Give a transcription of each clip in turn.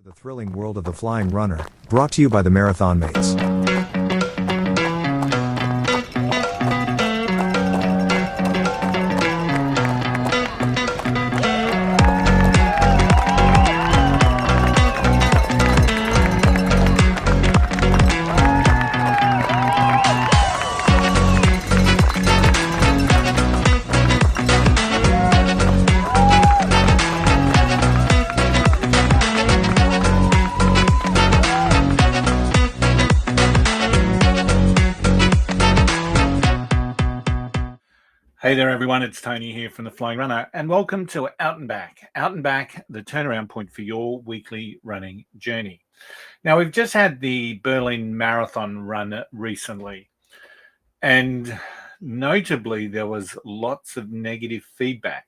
The thrilling world of the flying runner, brought to you by the Marathon Mates. Hey there everyone, it's Tony here from The Flying Runner and welcome to Out and Back. Out and Back, the turnaround point for your weekly running journey. Now we've just had the Berlin Marathon run recently and notably there was lots of negative feedback.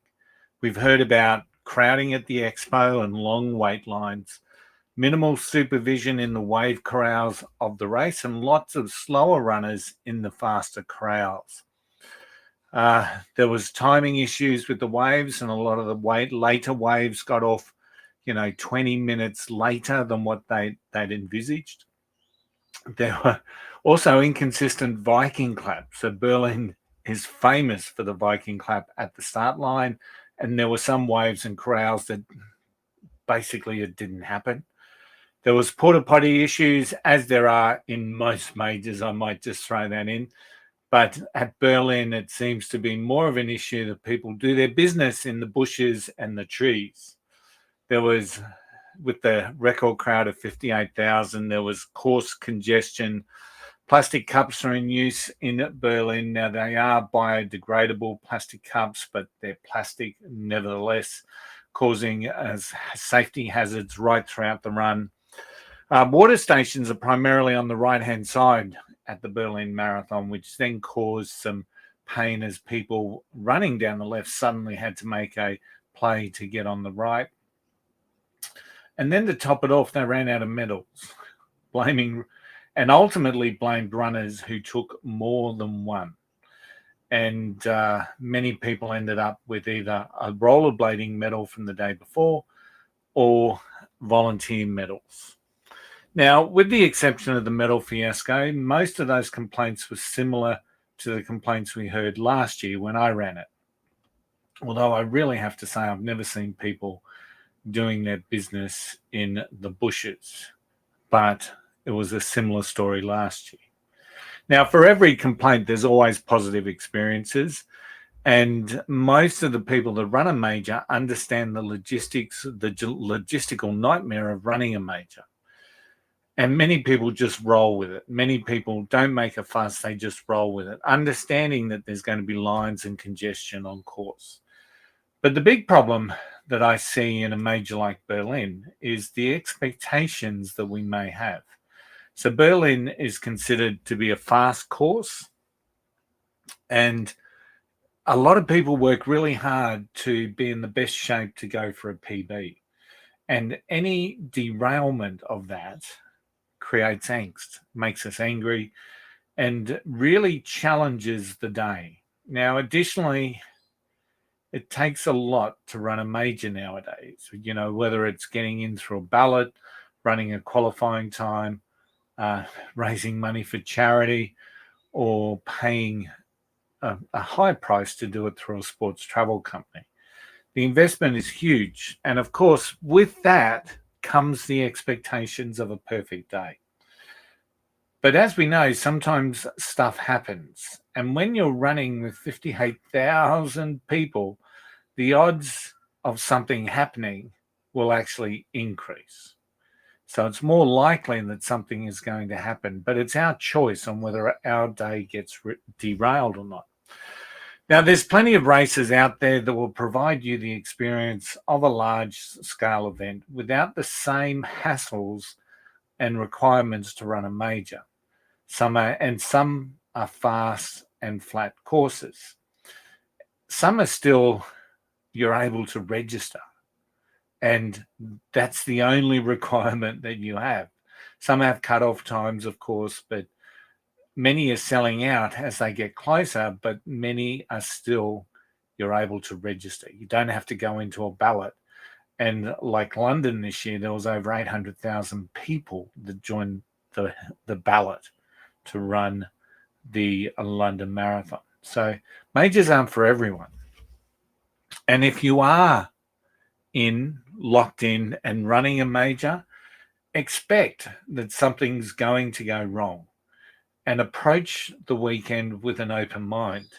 We've heard about crowding at the expo and long wait lines, minimal supervision in the wave corrals of the race and lots of slower runners in the faster corrals. There was timing issues with the waves, and a lot of the later waves got off, 20 minutes later than what they'd envisaged. There were also inconsistent Viking claps. So Berlin is famous for the Viking clap at the start line, and there were some waves and corrals that basically it didn't happen. There was porta potty issues, as there are in most majors. I might just throw that in. But at Berlin, it seems to be more of an issue that people do their business in the bushes and the trees. There was, with the record crowd of 58,000, there was course congestion. Plastic cups are in use in Berlin. Now, they are biodegradable plastic cups, but they're plastic nevertheless, causing safety hazards right throughout the run. Water stations are primarily on the right-hand side at the Berlin Marathon, which then caused some pain as people running down the left suddenly had to make a play to get on the right. And then to top it off, they ran out of medals, ultimately blamed runners who took more than one. And many people ended up with either a rollerblading medal from the day before or volunteer medals. Now, with the exception of the medal fiasco, most of those complaints were similar to the complaints we heard last year when I ran it. Although I really have to say I've never seen people doing their business in the bushes, but it was a similar story last year. Now, for every complaint, there's always positive experiences, and most of the people that run a major understand the logistical nightmare of running a major. And many people just roll with it. Many people don't make a fuss, they just roll with it, understanding that there's going to be lines and congestion on course. But the big problem that I see in a major like Berlin is the expectations that we may have. So Berlin is considered to be a fast course, and a lot of people work really hard to be in the best shape to go for a PB. And any derailment of that creates angst, makes us angry, and really challenges the day. Now, additionally, it takes a lot to run a major nowadays, whether it's getting in through a ballot, running a qualifying time, raising money for charity, or paying a high price to do it through a sports travel company. The investment is huge. And of course, with that comes the expectations of a perfect day. But as we know, sometimes stuff happens. And when you're running with 58,000 people, the odds of something happening will actually increase. So it's more likely that something is going to happen, but it's our choice on whether our day gets derailed or not. Now, there's plenty of races out there that will provide you the experience of a large-scale event without the same hassles and requirements to run a major. Some are fast and flat courses. Some are still, you're able to register, and that's the only requirement that you have. Some have cut-off times, of course, but many are selling out as they get closer, but many are still, you're able to register. You don't have to go into a ballot And like London this year, there was over 800,000 people that joined the ballot to run the London Marathon. So majors aren't for everyone. And if you are locked in and running a major, expect that something's going to go wrong and approach the weekend with an open mind.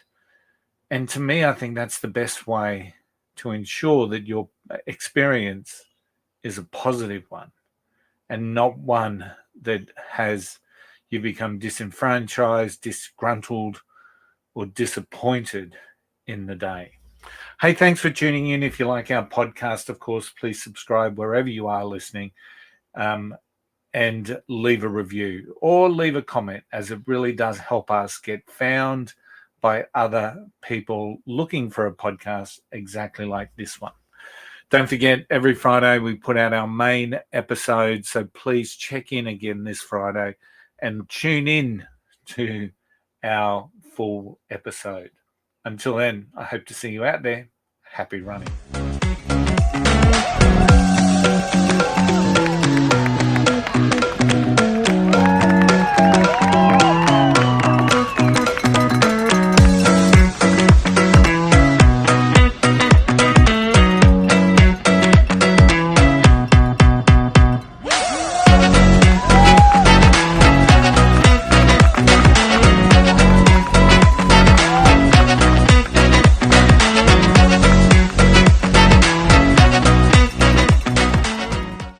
And to me, I think that's the best way to ensure that your experience is a positive one and not one that has you become disenfranchised, disgruntled, or disappointed in the day. Hey, thanks for tuning in. If you like our podcast, of course, please subscribe wherever you are listening, and leave a review or leave a comment, as it really does help us get found by other people looking for a podcast exactly like this one. Don't forget, every Friday we put out our main episode, so please check in again this Friday and tune in to our full episode. Until then, I hope to see you out there. Happy running.